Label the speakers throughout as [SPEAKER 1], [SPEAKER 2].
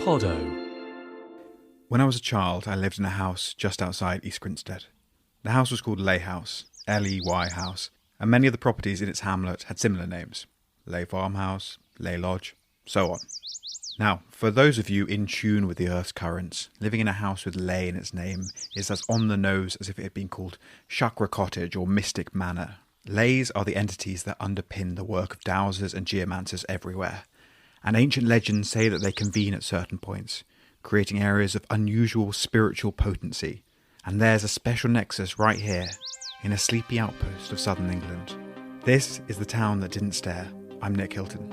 [SPEAKER 1] Podo.
[SPEAKER 2] When I was a child, I lived in a house just outside East Grinstead. The house was called Ley House, Ley House, and many of the properties in its hamlet had similar names. Ley Farmhouse, Ley Lodge, so on. Now, for those of you in tune with the Earth's currents, living in a house with Ley in its name is as on the nose as if it had been called Chakra Cottage or Mystic Manor. Leys are the entities that underpin the work of dowsers and geomancers everywhere, and ancient legends say that they convene at certain points, creating areas of unusual spiritual potency. And there's a special nexus right here, in a sleepy outpost of southern England. This is the town that didn't stare. I'm Nick Hilton.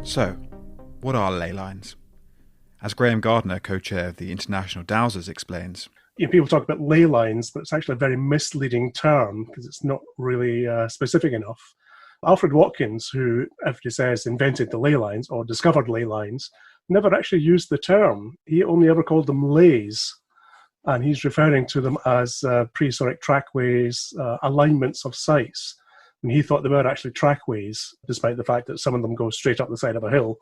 [SPEAKER 2] So, what are ley lines? As Graham Gardner, co-chair of the International Dowsers, explains,
[SPEAKER 3] people talk about ley lines, but it's actually a very misleading term because it's not really specific enough. Alfred Watkins, who everybody says invented the ley lines or discovered ley lines, never actually used the term. He only ever called them leys, and he's referring to them as prehistoric trackways, alignments of sites. And he thought they were actually trackways, despite the fact that some of them go straight up the side of a hill.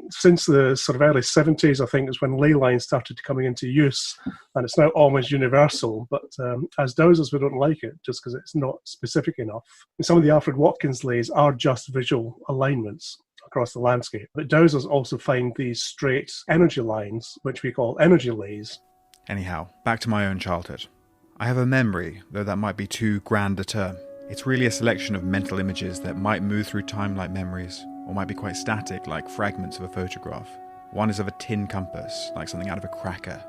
[SPEAKER 3] Since the sort of early 70s, I think, is when ley lines started coming into use, and it's now almost universal. But as dowsers, we don't like it, just because it's not specific enough. And some of the Alfred Watkins leys are just visual alignments across the landscape. But dowsers also find these straight energy lines, which we call energy leys.
[SPEAKER 2] Anyhow, back to my own childhood. I have a memory, though that might be too grand a term. It's really a selection of mental images that might move through time like memories, or might be quite static like fragments of a photograph. One is of a tin compass, like something out of a cracker.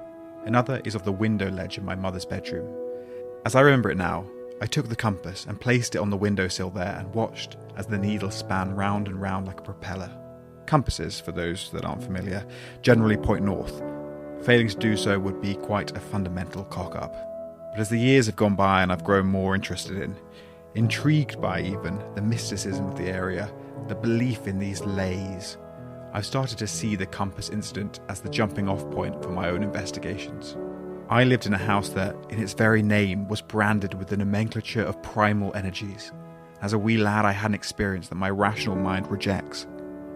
[SPEAKER 2] Another is of the window ledge in my mother's bedroom. As I remember it now, I took the compass and placed it on the windowsill there and watched as the needle span round and round like a propeller. Compasses, for those that aren't familiar, generally point north. Failing to do so would be quite a fundamental cock-up. But as the years have gone by and I've grown more interested in, intrigued by even, the mysticism of the area, the belief in these leys, I've started to see the compass incident as the jumping off point for my own investigations. I lived in a house that, in its very name, was branded with the nomenclature of primal energies. As a wee lad, I had an experience that my rational mind rejects,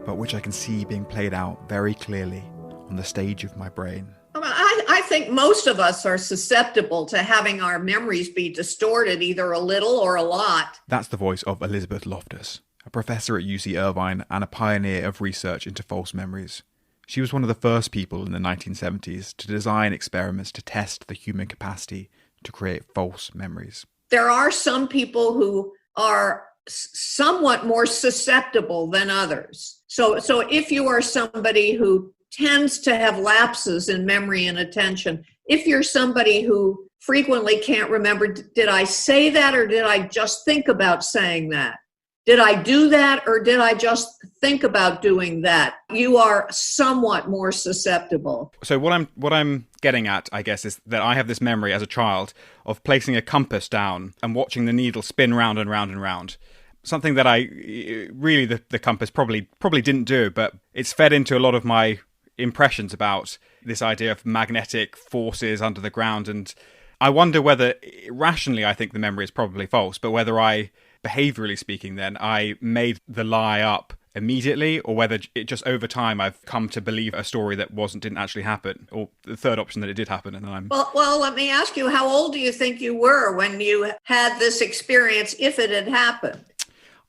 [SPEAKER 2] but which I can see being played out very clearly on the stage of my brain.
[SPEAKER 4] I think most of us are susceptible to having our memories be distorted either a little or a lot.
[SPEAKER 2] That's the voice of Elizabeth Loftus, a professor at UC Irvine and a pioneer of research into false memories. She was one of the first people in the 1970s to design experiments to test the human capacity to create false memories.
[SPEAKER 4] There are some people who are somewhat more susceptible than others. So if you are somebody who tends to have lapses in memory and attention, if you're somebody who frequently can't remember, did I say that or did I just think about saying that? Did I do that or did I just think about doing that? You are somewhat more susceptible.
[SPEAKER 2] So what I'm getting at, I guess, is that I have this memory as a child of placing a compass down and watching the needle spin round and round and round. Something that the compass probably didn't do, but it's fed into a lot of my impressions about this idea of magnetic forces under the ground. And I wonder whether, rationally, I think the memory is probably false, but whether behaviourally speaking, then I made the lie up immediately, or whether it just over time I've come to believe a story that didn't actually happen, or the third option that it did happen, and then I'm...
[SPEAKER 4] Well, let me ask you, how old do you think you were when you had this experience, if it had happened?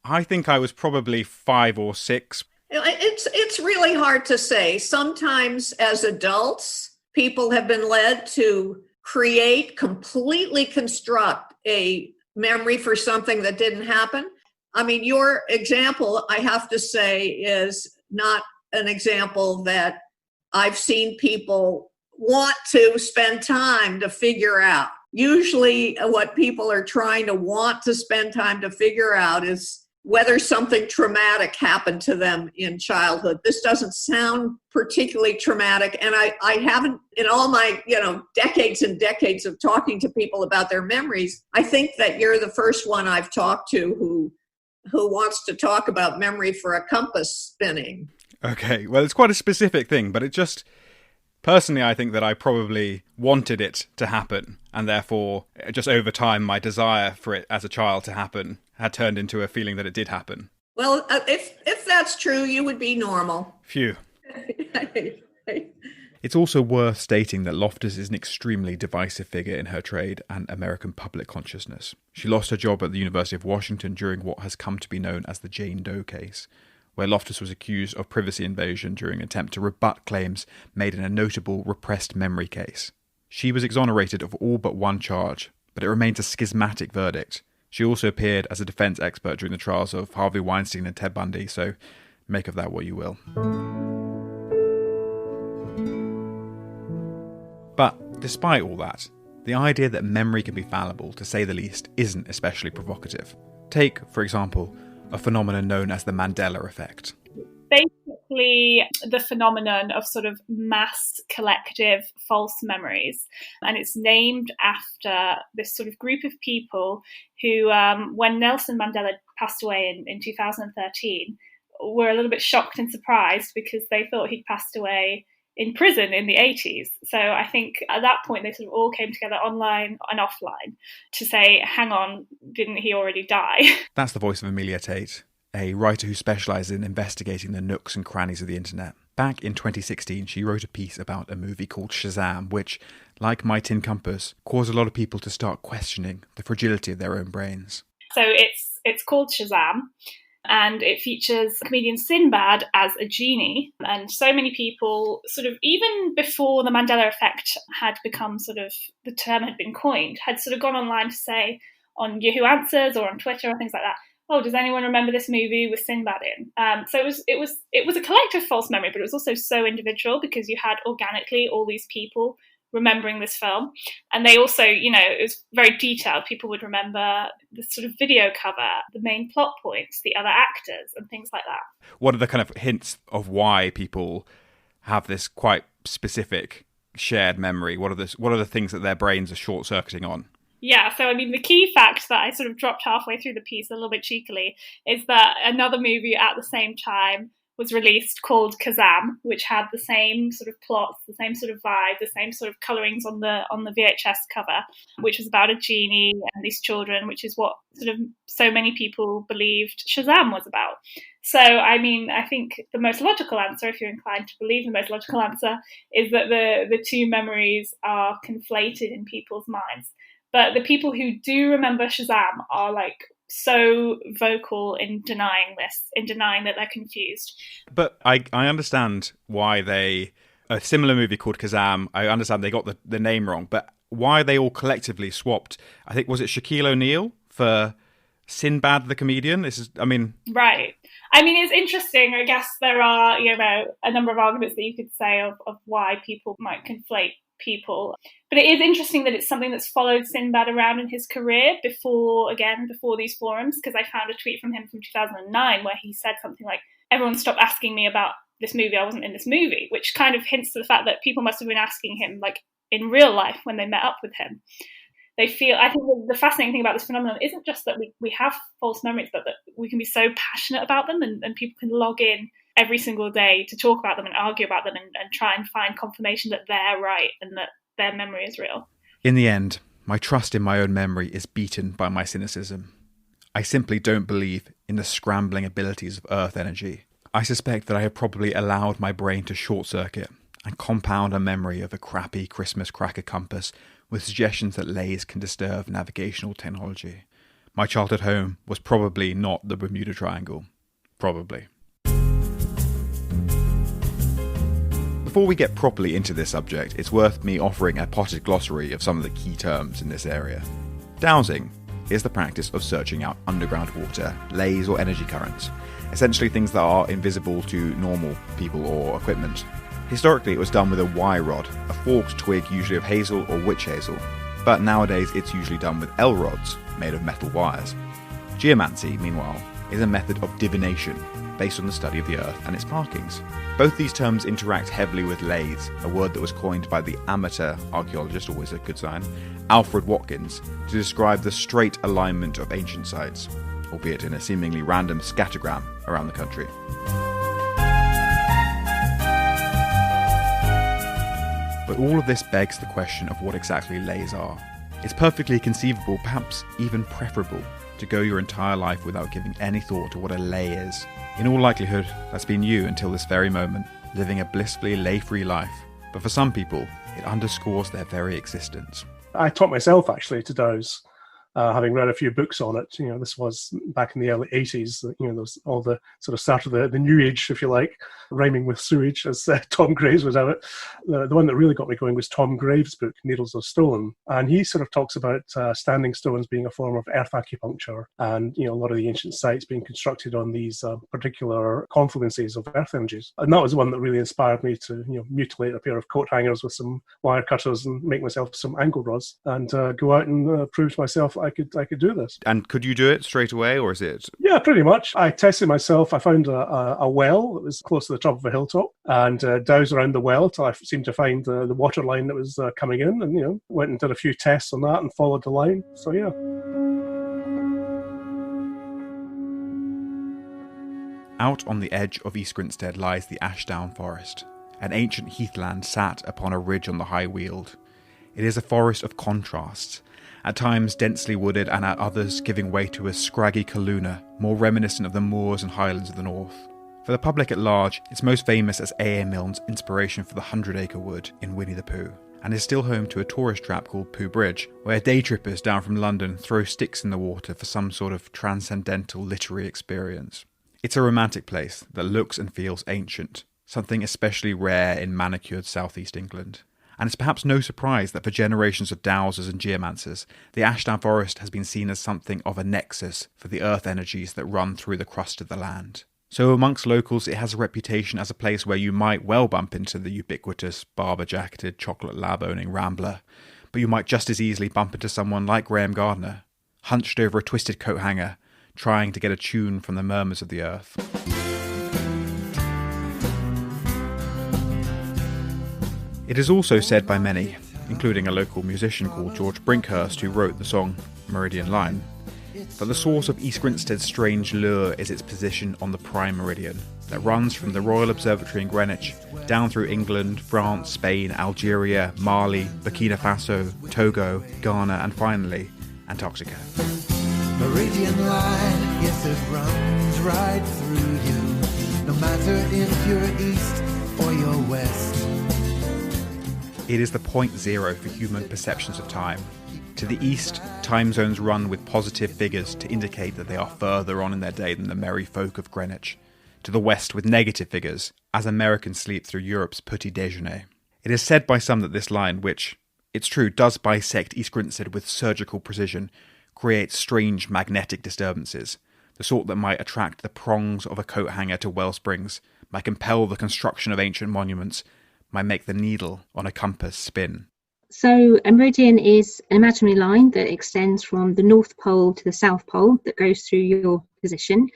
[SPEAKER 2] I think I was probably 5 or 6.
[SPEAKER 4] It's really hard to say. Sometimes as adults, people have been led to completely construct a memory for something that didn't happen. I mean, your example, I have to say, is not an example that I've seen people want to spend time to figure out. Usually what people are trying to want to spend time to figure out is whether something traumatic happened to them in childhood. This doesn't sound particularly traumatic, and I haven't, in all my decades and decades of talking to people about their memories, I think that you're the first one I've talked to who wants to talk about memory for a compass spinning.
[SPEAKER 2] Okay, well, it's quite a specific thing, but it just, personally, I think that I probably wanted it to happen, and therefore, just over time, my desire for it as a child to happen had turned into a feeling that it did happen.
[SPEAKER 4] Well, if that's true, you would be normal.
[SPEAKER 2] Phew. It's also worth stating that Loftus is an extremely divisive figure in her trade and American public consciousness. She lost her job at the University of Washington during what has come to be known as the Jane Doe case, where Loftus was accused of privacy invasion during an attempt to rebut claims made in a notable repressed memory case. She was exonerated of all but one charge, but it remains a schismatic verdict. She also appeared as a defense expert during the trials of Harvey Weinstein and Ted Bundy, so make of that what you will. But despite all that, the idea that memory can be fallible, to say the least, isn't especially provocative. Take, for example, a phenomenon known as the Mandela Effect.
[SPEAKER 1] Basically, the phenomenon of sort of mass collective false memories. And it's named after this sort of group of people who, when Nelson Mandela passed away in 2013, were a little bit shocked and surprised because they thought he'd passed away in prison in the 80s. So I think at that point they sort of all came together online and offline to say, hang on, didn't he already die?
[SPEAKER 2] That's the voice of Amelia Tait, a writer who specialises in investigating the nooks and crannies of the internet. Back in 2016, she wrote a piece about a movie called Shazam, which, like My Tin Compass, caused a lot of people to start questioning the fragility of their own brains.
[SPEAKER 1] So it's called Shazam, and it features comedian Sinbad as a genie. And so many people, sort of even before the Mandela Effect had become sort of, the term had been coined, had sort of gone online to say on Yahoo Answers or on Twitter or things like that, oh, does anyone remember this movie with Sinbad in? So it was a collective false memory, but it was also so individual because you had organically all these people remembering this film. And they also, it was very detailed. People would remember the sort of video cover, the main plot points, the other actors and things like that.
[SPEAKER 2] What are the kind of hints of why people have this quite specific shared memory? What are the things that their brains are short-circuiting on?
[SPEAKER 1] Yeah, so I mean, the key fact that I sort of dropped halfway through the piece a little bit cheekily is that another movie at the same time was released called Kazam, which had the same sort of plots, the same sort of vibe, the same sort of colourings on the VHS cover, which was about a genie and these children, which is what sort of so many people believed Shazam was about. So, I mean, I think the most logical answer, if you're inclined to believe the most logical answer, is that the two memories are conflated in people's minds. But the people who do remember Shazam are like so vocal in denying this, in denying that they're confused.
[SPEAKER 2] But I understand why a similar movie called Kazam, I understand they got the name wrong, but why they all collectively swapped, I think, was it Shaquille O'Neal for Sinbad the comedian? Right.
[SPEAKER 1] I mean, it's interesting. I guess there are, a number of arguments that you could say of why people might conflate people. But it is interesting that it's something that's followed Sinbad around in his career before these forums, because I found a tweet from him from 2009 where he said something like, everyone stopped asking me about this movie, I wasn't in this movie, which kind of hints to the fact that people must have been asking him like in real life when they met up with him. I think the fascinating thing about this phenomenon isn't just that we have false memories, but that we can be so passionate about them and people can log in every single day to talk about them and argue about them and try and find confirmation that they're right and that their memory is real.
[SPEAKER 2] In the end, my trust in my own memory is beaten by my cynicism. I simply don't believe in the scrambling abilities of Earth energy. I suspect that I have probably allowed my brain to short-circuit and compound a memory of a crappy Christmas cracker compass with suggestions that lays can disturb navigational technology. My childhood home was probably not the Bermuda Triangle. Probably. Before we get properly into this subject, it's worth me offering a potted glossary of some of the key terms in this area. Dowsing is the practice of searching out underground water, lays or energy currents, essentially things that are invisible to normal people or equipment. Historically, it was done with a Y rod, a forked twig usually of hazel or witch hazel, but nowadays it's usually done with L rods, made of metal wires. Geomancy, meanwhile, is a method of divination based on the study of the Earth and its markings. Both these terms interact heavily with lays, a word that was coined by the amateur archaeologist, always a good sign, Alfred Watkins, to describe the straight alignment of ancient sites, albeit in a seemingly random scattergram around the country. But all of this begs the question of what exactly lays are. It's perfectly conceivable, perhaps even preferable, to go your entire life without giving any thought to what a lay is. In all likelihood, that's been you until this very moment, living a blissfully lay-free life. But for some people, it underscores their very existence.
[SPEAKER 3] I taught myself actually to douse, having read a few books on it. This was back in the early 80s. There was all the sort of start of the new age, if you like, rhyming with sewage, as Tom Graves would have it. The one that really got me going was Tom Graves' book, Needles of Stone. And he sort of talks about standing stones being a form of earth acupuncture, and a lot of the ancient sites being constructed on these particular confluences of earth energies. And that was the one that really inspired me to mutilate a pair of coat hangers with some wire cutters and make myself some angle rods and go out and prove to myself I could do this.
[SPEAKER 2] And could you do it straight away, or is it?
[SPEAKER 3] Yeah, pretty much. I tested myself. I found a well that was close to the top of a hilltop and doused around the well till I seemed to find the water line that was coming in, and went and did a few tests on that and followed the line. So yeah.
[SPEAKER 2] Out on the edge of East Grinstead lies the Ashdown Forest, an ancient heathland sat upon a ridge on the high weald. It is a forest of contrasts, at times densely wooded and at others giving way to a scraggy kaluna, more reminiscent of the moors and highlands of the north. For the public at large, it's most famous as A.A. Milne's inspiration for the 100-acre wood in Winnie the Pooh, and is still home to a tourist trap called Pooh Bridge, where day trippers down from London throw sticks in the water for some sort of transcendental literary experience. It's a romantic place that looks and feels ancient, something especially rare in manicured southeast England. And it's perhaps no surprise that for generations of dowsers and geomancers, the Ashdown Forest has been seen as something of a nexus for the earth energies that run through the crust of the land. So amongst locals, it has a reputation as a place where you might well bump into the ubiquitous, barber-jacketed, chocolate lab-owning rambler, but you might just as easily bump into someone like Graham Gardner, hunched over a twisted coat hanger, trying to get a tune from the murmurs of the earth. It is also said by many, including a local musician called George Brinkhurst who wrote the song Meridian Line, that the source of East Grinstead's strange lure is its position on the prime meridian that runs from the Royal Observatory in Greenwich down through England, France, Spain, Algeria, Mali, Burkina Faso, Togo, Ghana and finally Antarctica.
[SPEAKER 5] Meridian Line, yes, it runs right through you, no matter if you're east or you're west.
[SPEAKER 2] It is the point zero for human perceptions of time. To the east, time zones run with positive figures to indicate that they are further on in their day than the merry folk of Greenwich. To the west with negative figures, as Americans sleep through Europe's petit déjeuner. It is said by some that this line, which, it's true, does bisect East Grinstead with surgical precision, creates strange magnetic disturbances, the sort that might attract the prongs of a coat hanger to well springs, might compel the construction of ancient monuments, might make the needle on a compass spin.
[SPEAKER 6] So a meridian is an imaginary line that extends from the North Pole to the South Pole that goes through your position.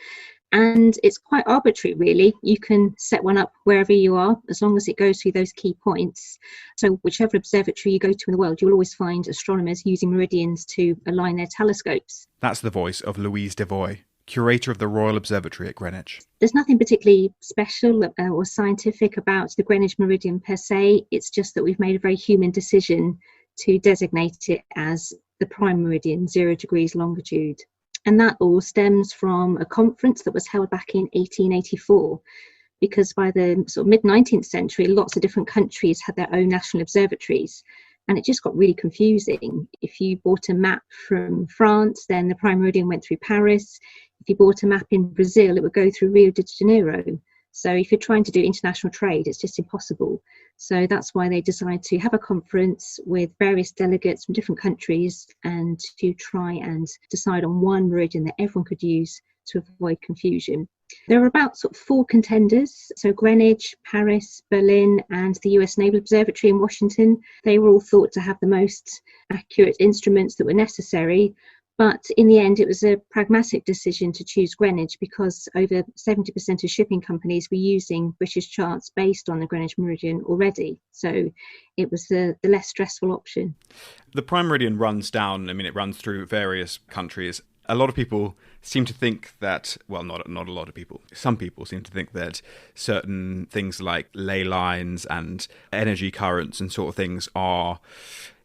[SPEAKER 6] And it's quite arbitrary, really. You can set one up wherever you are, as long as it goes through those key points. So whichever observatory you go to in the world, you'll always find astronomers using meridians to align their telescopes.
[SPEAKER 2] That's the voice of Louise Devoy, curator of the Royal Observatory at Greenwich.
[SPEAKER 6] There's nothing particularly special or scientific about the Greenwich Meridian per se. It's just that we've made a very human decision to designate it as the prime meridian, 0 degrees longitude. And that all stems from a conference that was held back in 1884, because by the sort of mid-19th century, lots of different countries had their own national observatories. And it just got really confusing. If you bought a map from France, then the prime meridian went through Paris. If you bought a map in Brazil, it would go through Rio de Janeiro. So if you're trying to do international trade, it's just impossible. So that's why they decided to have a conference with various delegates from different countries and to try and decide on one meridian that everyone could use to avoid confusion. There were about sort of 4 contenders, so Greenwich, Paris, Berlin and the US Naval Observatory in Washington. They were all thought to have the most accurate instruments that were necessary, But in the end, it was a pragmatic decision to choose Greenwich because over 70% of shipping companies were using British charts based on the Greenwich Meridian already. So it was the less stressful option.
[SPEAKER 2] The Prime Meridian runs down, it runs through various countries. A lot of people seem to think that, well, not a lot of people. Some people seem to think that certain things like ley lines and energy currents and sort of things are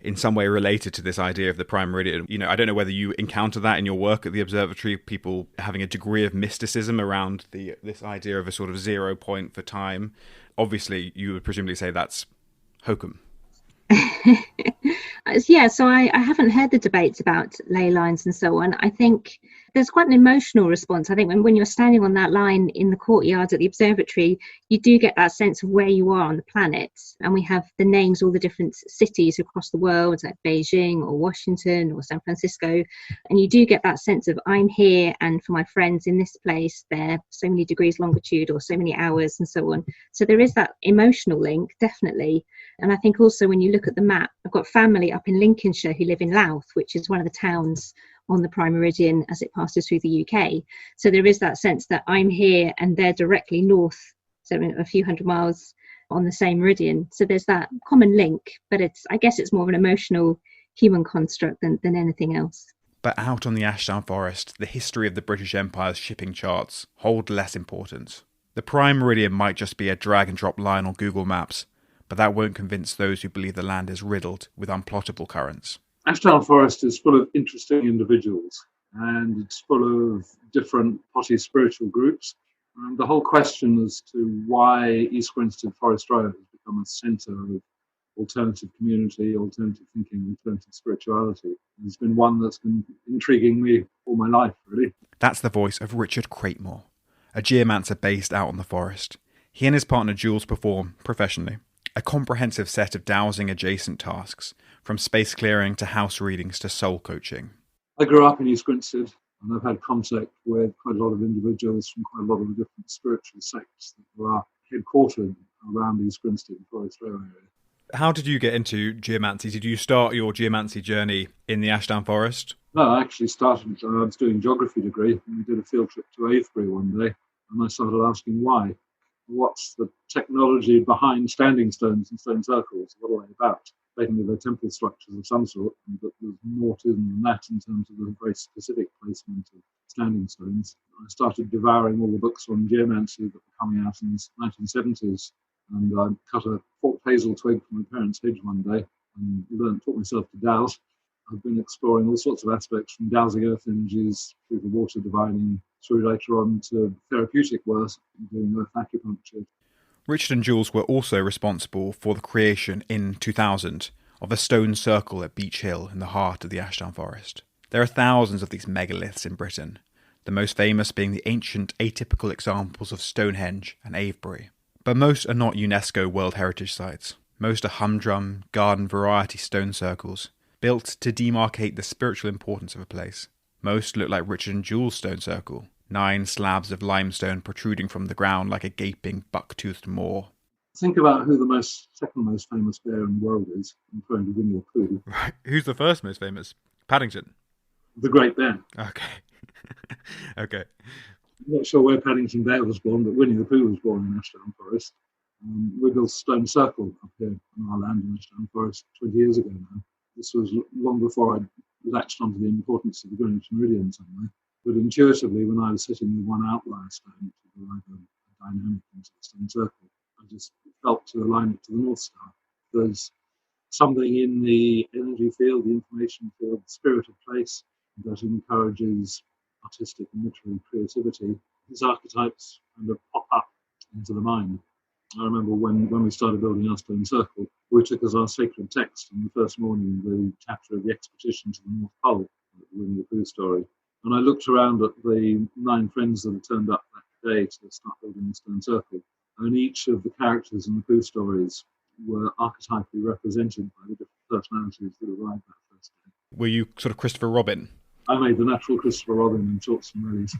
[SPEAKER 2] in some way related to this idea of the Prime Meridian. I don't know whether you encounter that in your work at the observatory, people having a degree of mysticism around this idea of a sort of 0 point for time. Obviously, you would presumably say that's hokum.
[SPEAKER 6] Yeah, so I haven't heard the debates about ley lines and so on. I think there's quite an emotional response. I think when you're standing on that line in the courtyard at the observatory, you do get that sense of where you are on the planet. And we have the names, all the different cities across the world, like Beijing or Washington or San Francisco. And you do get that sense of I'm here, and for my friends in this place, they're so many degrees longitude or so many hours and so on. So there is that emotional link, definitely. And I think also when you look at the map, I've got family up in Lincolnshire who live in Louth, which is one of the towns on the Prime Meridian as it passes through the UK. So there is that sense that I'm here and they're directly north, so a few hundred miles on the same meridian. So there's that common link, but I guess it's more of an emotional human construct than anything else.
[SPEAKER 2] But out on the Ashdown Forest, the history of the British Empire's shipping charts hold less importance. The Prime Meridian might just be a drag and drop line on Google Maps, but that won't convince those who believe the land is riddled with unplottable currents.
[SPEAKER 7] Ashdown Forest is full of interesting individuals, and it's full of different potty spiritual groups. And the whole question as to why East Grinstead Forest Road has become a centre of alternative community, alternative thinking, alternative spirituality has been one that's been intriguing me all my life, really.
[SPEAKER 2] That's the voice of Richard Creightmore, a geomancer based out on the forest. He and his partner Jules perform, professionally, a comprehensive set of dowsing adjacent tasks, from space clearing to house readings to soul coaching.
[SPEAKER 7] I grew up in East Grinstead, and I've had contact with quite a lot of individuals from quite a lot of the different spiritual sects that are headquartered around the East Grinstead Forest Road area.
[SPEAKER 2] How did you get into geomancy? Did you start your geomancy journey in the Ashdown Forest?
[SPEAKER 7] No, I actually started, I was doing a geography degree, and we did a field trip to Avebury one day, and I started asking why. What's the technology behind standing stones and stone circles? What are they about? Basically, they're temple structures of some sort, but there's more to them than that in terms of the very specific placement of standing stones. I started devouring all the books on geomancy that were coming out in the 1970s, and I cut a forked hazel twig from my parents' hedge one day and taught myself to dowse. I've been exploring all sorts of aspects, from dowsing earth energies through the water divining, through later on to therapeutic work, doing earth acupuncture.
[SPEAKER 2] Richard and Jules were also responsible for the creation in 2000 of a stone circle at Beech Hill in the heart of the Ashdown Forest. There are thousands of these megaliths in Britain, the most famous being the ancient atypical examples of Stonehenge and Avebury. But most are not UNESCO World Heritage Sites. Most are humdrum, garden variety stone circles, built to demarcate the spiritual importance of a place. Most look like Richard and Jules' stone circle, 9 slabs of limestone protruding from the ground like a gaping buck-toothed maw.
[SPEAKER 7] Think about who the second most famous bear in the world is. I'm referring to Winnie the Pooh.
[SPEAKER 2] Right. Who's the first most famous? Paddington?
[SPEAKER 7] The Great Bear.
[SPEAKER 2] Okay. Okay.
[SPEAKER 7] I'm not sure where Paddington Bear was born, but Winnie the Pooh was born in Ashdown Forest. We built a stone circle up here on our land in Ashdown Forest 20 years ago now. This was long before I latched onto the importance of the Greenwich Meridian somewhere. But intuitively, when I was hitting the one outlier stone to derive a dynamic into the stone circle, I just felt to align it to the North Star. There's something in the energy field, the information field, the spirit of place that encourages artistic and literary creativity. These archetypes kind of pop up into the mind. I remember when we started building our stone circle, we took as our sacred text on the first morning the chapter of the expedition to the North Pole, the Winnie the Pooh story. And I looked around at the 9 friends that had turned up that day to start building the stone circle, and each of the characters in the Pooh stories were archetypally represented by the different personalities that arrived that first day.
[SPEAKER 2] Were you sort of Christopher Robin?
[SPEAKER 7] I made the natural Christopher Robin in shorts and wellies.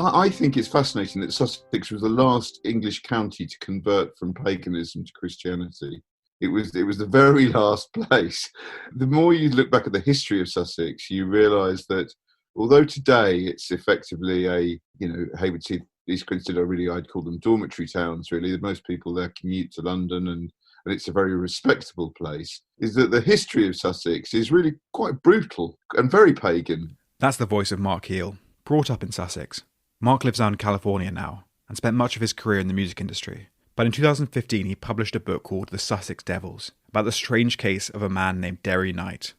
[SPEAKER 8] I think it's fascinating that Sussex was the last English county to convert from paganism to Christianity. It was the very last place. The more you look back at the history of Sussex, you realise that although today it's effectively a, Hayward Heath, East Grinstead, I'd call them dormitory towns, really. Most people there commute to London and it's a very respectable place, is that the history of Sussex is really quite brutal and very pagan.
[SPEAKER 2] That's the voice of Marc Heel, brought up in Sussex. Marc lives out in California now and spent much of his career in the music industry. But in 2015, he published a book called The Sussex Devils, about the strange case of a man named Derry Knight.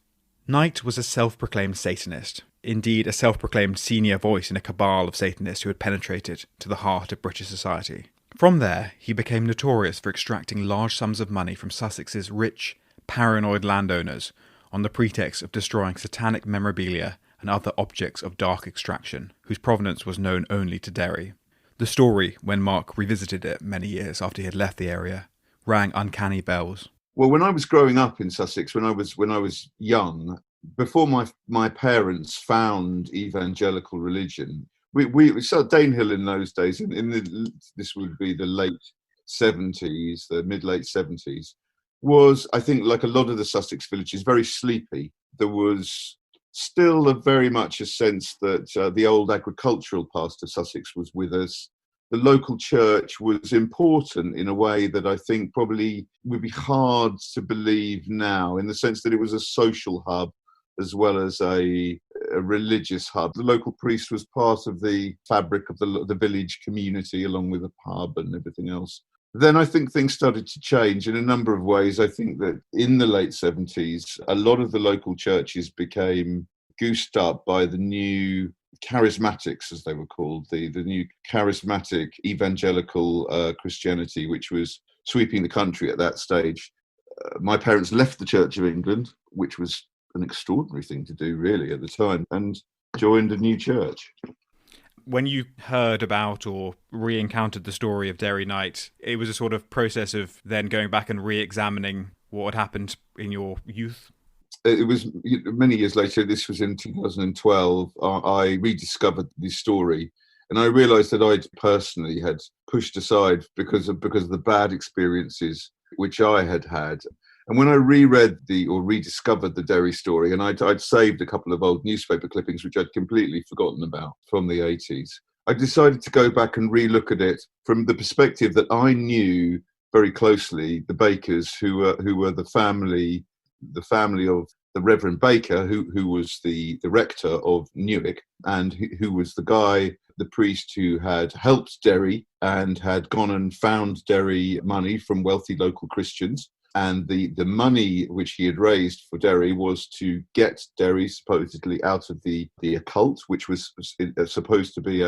[SPEAKER 2] Knight was a self-proclaimed Satanist, indeed a self-proclaimed senior voice in a cabal of Satanists who had penetrated to the heart of British society. From there, he became notorious for extracting large sums of money from Sussex's rich, paranoid landowners on the pretext of destroying satanic memorabilia and other objects of dark extraction, whose provenance was known only to Derry. The story, when Marc revisited it many years after he had left the area, rang uncanny bells.
[SPEAKER 8] Well, when I was growing up in Sussex, when I was young, before my parents found evangelical religion, we saw Danehill in those days. This would be the late 70s, the mid-late 70s, was, I think, like a lot of the Sussex villages, very sleepy. There was still very much a sense that the old agricultural past of Sussex was with us. The local church was important in a way that I think probably would be hard to believe now, in the sense that it was a social hub as well as a religious hub. The local priest was part of the fabric of the village community, along with a pub and everything else. Then I think things started to change in a number of ways. I think that in the late 70s, a lot of the local churches became goosed up by the new charismatics, as they were called, the new charismatic evangelical Christianity, which was sweeping the country at that stage. My parents left the Church of England, which was an extraordinary thing to do, really, at the time, and joined a new church.
[SPEAKER 2] When you heard about or re-encountered the story of Derry Knight, it was a sort of process of then going back and re-examining what had happened in your youth?
[SPEAKER 8] It was many years later. This was in 2012. I rediscovered this story, and I realised that I personally had pushed aside because of the bad experiences which I had had. And when I rediscovered the Derry story, and I'd saved a couple of old newspaper clippings which I'd completely forgotten about from the 80s, I decided to go back and relook at it from the perspective that I knew very closely the Bakers, who were the family of the Reverend Baker, who was the rector of Newark, and who was the priest who had helped Derry and had gone and found Derry money from wealthy local Christians. And the money which he had raised for Derry was to get Derry supposedly out of the occult, which was supposed to be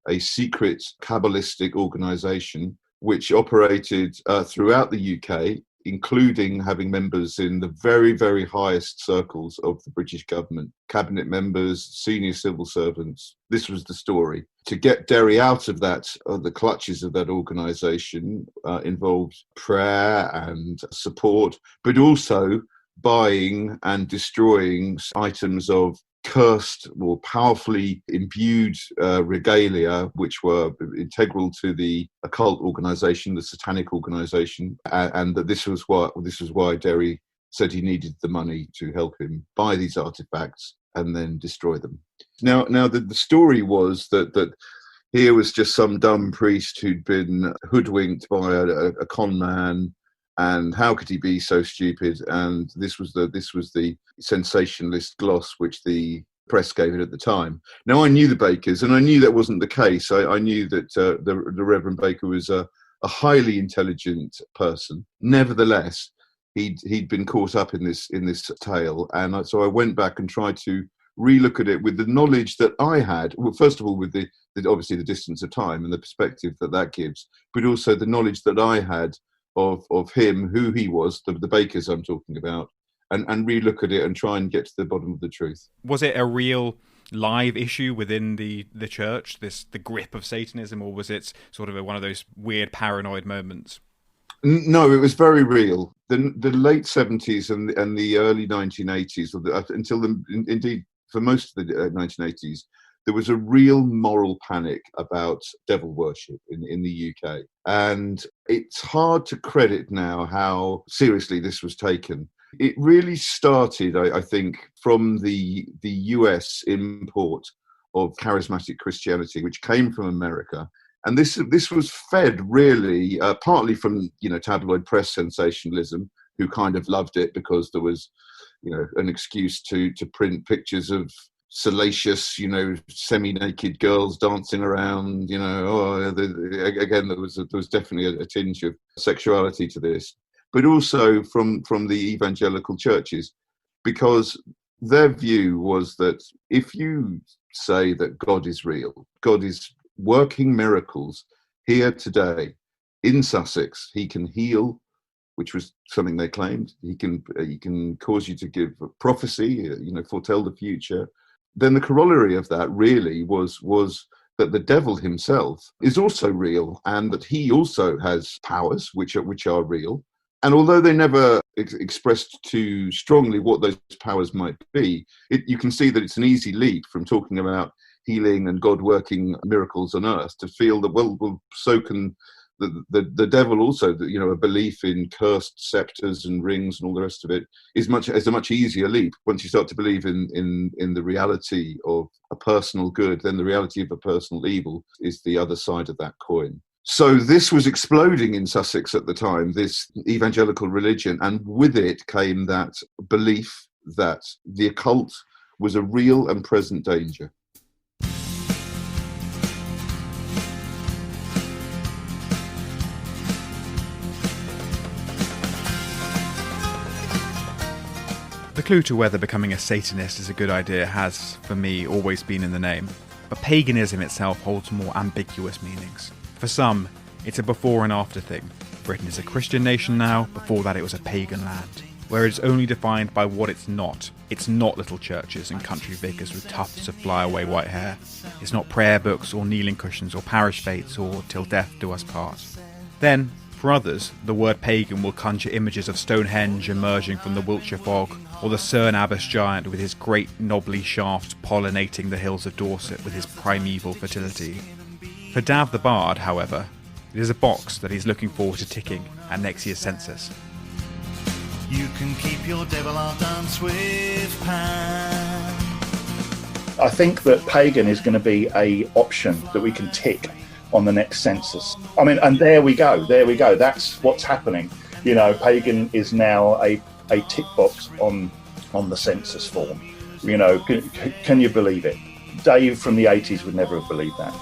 [SPEAKER 8] a secret Kabbalistic organisation which operated throughout the UK, including having members in the very, very highest circles of the British government, cabinet members, senior civil servants. This was the story. To get Derry out of the clutches of that organisation involved prayer and support, but also buying and destroying items of cursed or powerfully imbued regalia, which were integral to the occult organisation, the satanic organisation, and that this was why Derry said he needed the money to help him buy these artefacts and then destroy them. Now the story was that here was just some dumb priest who'd been hoodwinked by a con man. And how could he be so stupid? And this was the sensationalist gloss which the press gave it at the time. Now, I knew the Bakers, and I knew that wasn't the case. I knew that the Reverend Baker was a highly intelligent person. Nevertheless, he'd been caught up in this tale, and so I went back and tried to relook at it with the knowledge that I had. Well, first of all, with obviously the distance of time and the perspective that gives, but also the knowledge that I had of him, who he was, the Bakers I'm talking about, and relook at it and try and get to the bottom of the truth.
[SPEAKER 2] Was it a real live issue within the church, the grip of Satanism, or was it sort of one of those weird paranoid moments?
[SPEAKER 8] No, it was very real. The late 70s and the early 1980s, indeed for most of the 1980s, there was a real moral panic about devil worship in the UK. And it's hard to credit now how seriously this was taken. It really started, I think, from the US import of charismatic Christianity, which came from America. And this was fed really partly from, tabloid press sensationalism, who kind of loved it because there was, an excuse to print pictures of salacious, semi-naked girls dancing around. Again, there was definitely a tinge of sexuality to this, but also from the evangelical churches, because their view was that if you say that God is real, God is working miracles here today in Sussex, he can heal, which was something they claimed. He can cause you to give a prophecy, foretell the future. Then the corollary of that really was that the devil himself is also real, and that he also has powers which are real. And although they never expressed too strongly what those powers might be, you can see that it's an easy leap from talking about healing and God working miracles on earth to feel that, well so can the devil also. A belief in cursed scepters and rings and all the rest of it is a much easier leap. Once you start to believe in the reality of a personal good, then the reality of a personal evil is the other side of that coin. So this was exploding in Sussex at the time, this evangelical religion, and with it came that belief that the occult was a real and present danger.
[SPEAKER 2] The clue to whether becoming a Satanist is a good idea has, for me, always been in the name, but paganism itself holds more ambiguous meanings. For some, it's a before and after thing. Britain is a Christian nation now, before that it was a pagan land, where it's only defined by what it's not. It's not little churches and country vicars with tufts of fly-away white hair. It's not prayer books or kneeling cushions or parish fates or till death do us part. Then, for others, the word pagan will conjure images of Stonehenge emerging from the Wiltshire fog, or the Cerne Abbas giant with his great knobbly shaft pollinating the hills of Dorset with his primeval fertility. For Damh the Bard, however, it is a box that he's looking forward to ticking at next year's census.
[SPEAKER 5] You can keep your devil, I'll dance with Pan.
[SPEAKER 9] I think that pagan is going to be a option that we can tick on the next census. I mean, and there we go. That's what's happening. Pagan is now a tick box on the census form. Can you believe it? Dave from the 80s would never have believed that.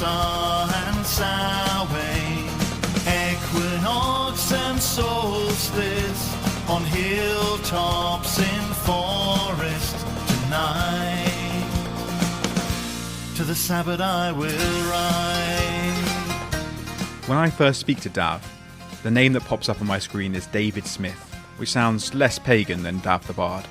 [SPEAKER 5] And Samhain, equinox and solstice, on hilltops in forest tonight. To the Sabbath I will ride.
[SPEAKER 2] When I first speak to Damh, the name that pops up on my screen is David Smith, which sounds less pagan than Damh the Bard.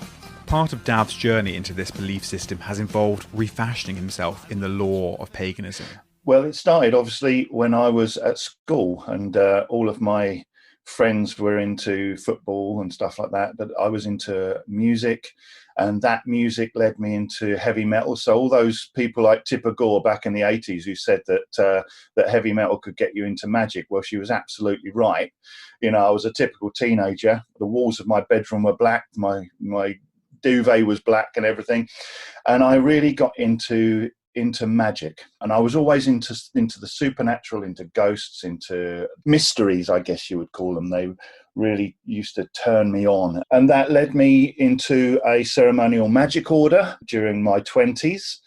[SPEAKER 2] Part of Damh's journey into this belief system has involved refashioning himself in the lore of paganism.
[SPEAKER 9] Well, it started obviously when I was at school, and all of my friends were into football and stuff like that, but I was into music, and that music led me into heavy metal. So all those people like Tipper Gore back in the 80s who said that heavy metal could get you into magic, well, she was absolutely right. I was a typical teenager. The walls of my bedroom were black, my duvet was black and everything, and I really got into magic, and I was always into the supernatural, into ghosts, into mysteries, I guess you would call them. They really used to turn me on, and that led me into a ceremonial magic order during my 20s.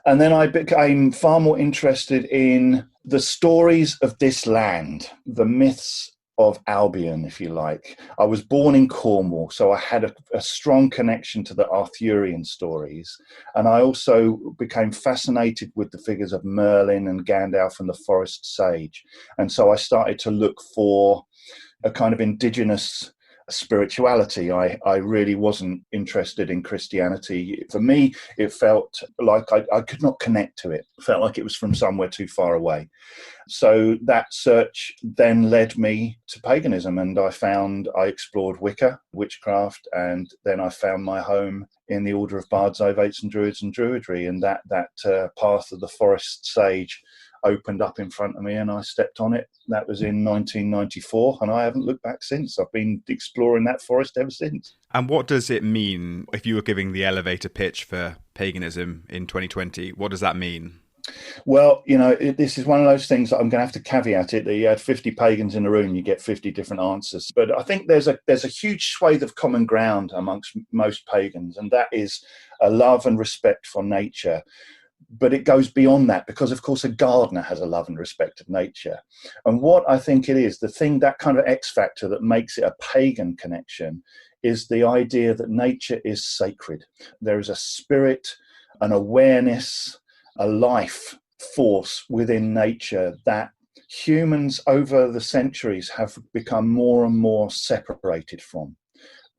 [SPEAKER 9] And then I became far more interested in the stories of this land, the myths of Albion, if you like. I was born in Cornwall, so I had a strong connection to the Arthurian stories. And I also became fascinated with the figures of Merlin and Gandalf and the Forest Sage. And so I started to look for a kind of indigenous spirituality. I really wasn't interested in Christianity. For me, it felt like I could not connect to it. It felt like it was from somewhere too far away. So that search then led me to paganism, and I explored Wicca, witchcraft, and then I found my home in the order of bards, ovates and druids and druidry, and that path of the forest sage opened up in front of me and I stepped on it. That was in 1994 and I haven't looked back since. I've been exploring that forest ever since.
[SPEAKER 2] And what does it mean if you were giving the elevator pitch for paganism in 2020? What does that mean?
[SPEAKER 9] Well, this is one of those things that I'm going to have to caveat it, that you had 50 pagans in a room, you get 50 different answers. But I think there's a huge swathe of common ground amongst most pagans, and that is a love and respect for nature. But it goes beyond that because, of course, a gardener has a love and respect of nature. And what I think it is, the thing, that kind of X factor that makes it a pagan connection, is the idea that nature is sacred. There is a spirit, an awareness, a life force within nature that humans over the centuries have become more and more separated from.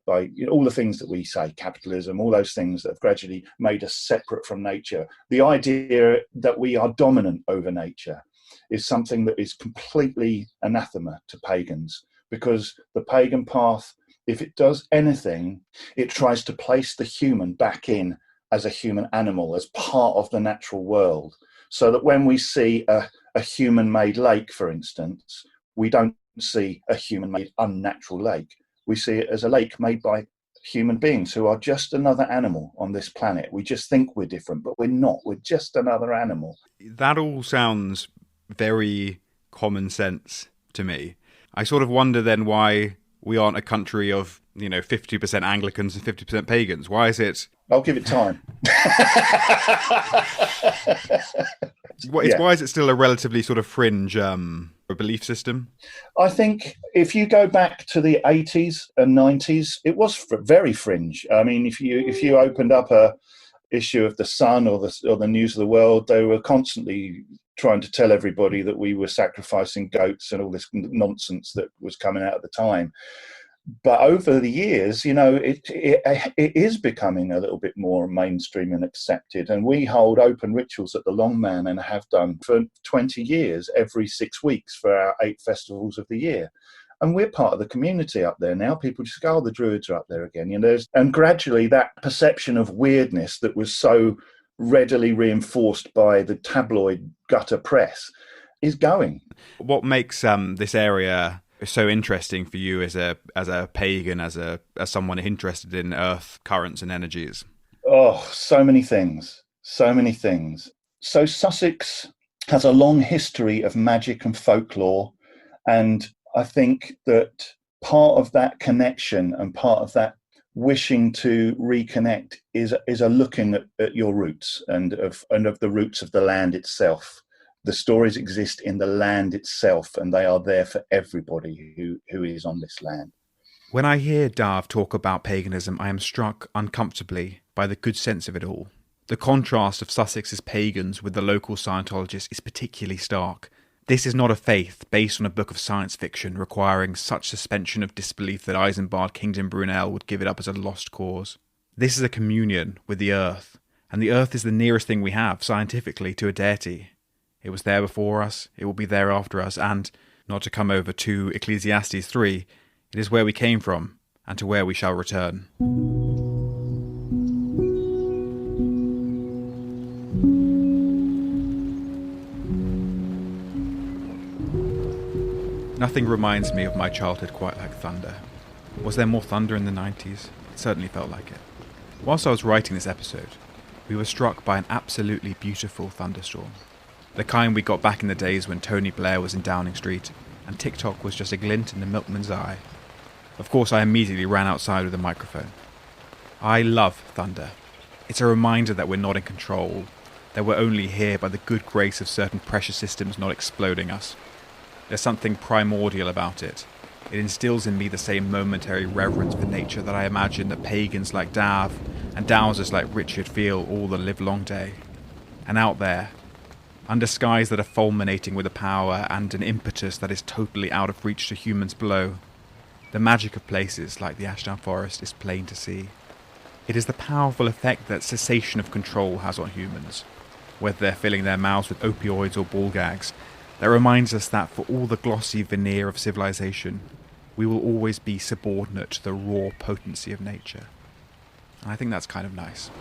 [SPEAKER 9] By all the things that we say, capitalism, all those things that have gradually made us separate from nature. The idea that we are dominant over nature is something that is completely anathema to pagans, because the pagan path, if it does anything, it tries to place the human back in as a human animal, as part of the natural world, so that when we see a human-made lake, for instance, we don't see a human-made unnatural lake. We see it as a lake made by human beings who are just another animal on this planet. We just think we're different, but we're not. We're just another animal.
[SPEAKER 2] That all sounds very common sense to me. I sort of wonder then why we aren't a country of, 50% Anglicans and 50% pagans. Why is it?
[SPEAKER 9] I'll give it time.
[SPEAKER 2] Why is it still a relatively sort of fringe belief system?
[SPEAKER 9] I think if you go back to the 80s and 90s, it was very fringe. I mean, if you opened up a issue of the Sun or the News of the World, they were constantly trying to tell everybody that we were sacrificing goats and all this nonsense that was coming out at the time. But over the years, it is becoming a little bit more mainstream and accepted. And we hold open rituals at the Longman and have done for 20 years, every 6 weeks for our 8 festivals of the year. And we're part of the community up there now. People just go, the Druids are up there again. And gradually that perception of weirdness that was so readily reinforced by the tabloid gutter press is going.
[SPEAKER 2] What makes this area so interesting for you as a pagan, as someone interested in earth currents and energies?
[SPEAKER 9] Oh, so many things. So Sussex has a long history of magic and folklore, and I think that part of that connection and part of that wishing to reconnect is a looking at your roots and of the roots of the land itself. The stories exist in the land itself, and they are there for everybody who is on this land.
[SPEAKER 2] When I hear Damh talk about paganism, I am struck uncomfortably by the good sense of it all. The contrast of Sussex's pagans with the local Scientologists is particularly stark. This is not a faith based on a book of science fiction requiring such suspension of disbelief that Isambard Kingdom Brunel would give it up as a lost cause. This is a communion with the earth, and the earth is the nearest thing we have, scientifically, to a deity. It was there before us, it will be there after us, and, not to come over to Ecclesiastes 3, it is where we came from, and to where we shall return. Nothing reminds me of my childhood quite like thunder. Was there more thunder in the 90s? It certainly felt like it. Whilst I was writing this episode, we were struck by an absolutely beautiful thunderstorm. The kind we got back in the days when Tony Blair was in Downing Street, and TikTok was just a glint in the milkman's eye. Of course, I immediately ran outside with a microphone. I love thunder. It's a reminder that we're not in control, that we're only here by the good grace of certain pressure systems not exploding us. There's something primordial about it. It instills in me the same momentary reverence for nature that I imagine that pagans like Damh and dowsers like Richard feel all the livelong day. And out there, under skies that are fulminating with a power and an impetus that is totally out of reach to humans below, The magic of places like the Ashdown Forest is plain to see. It is the powerful effect that cessation of control has on humans, whether they're filling their mouths with opioids or ball gags, that reminds us that for all the glossy veneer of civilization, we will always be subordinate to the raw potency of nature. And I think that's kind of nice.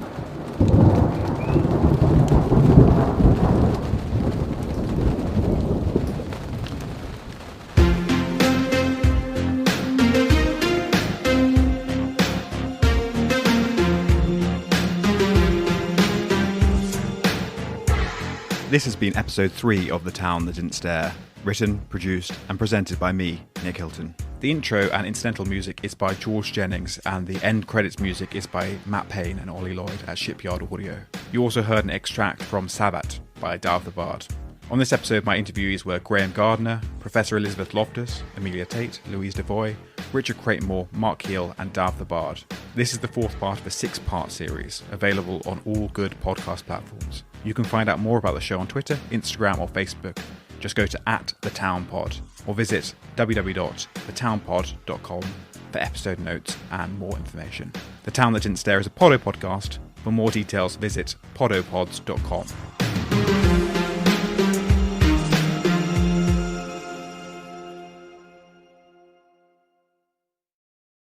[SPEAKER 2] This has been episode 3 of The Town That Didn't Stare, written, produced and presented by me, Nick Hilton. The intro and incidental music is by George Jennings, and the end credits music is by Matt Payne and Ollie Lloyd at Shipyard Audio. You also heard an extract from Sabbat by Damh the Bard. On this episode, my interviewees were Graham Gardner, Professor Elizabeth Loftus, Amelia Tait, Louise Devoy, Richard Creightmore, Marc and Damh the Bard. This is the 4th part of a 6-part series, available on all good podcast platforms. You can find out more about the show on Twitter, Instagram or Facebook. Just go to @thetownpod or visit www.thetownpod.com for episode notes and more information. The Town That Didn't Stare is a Podo podcast. For more details, visit podopods.com.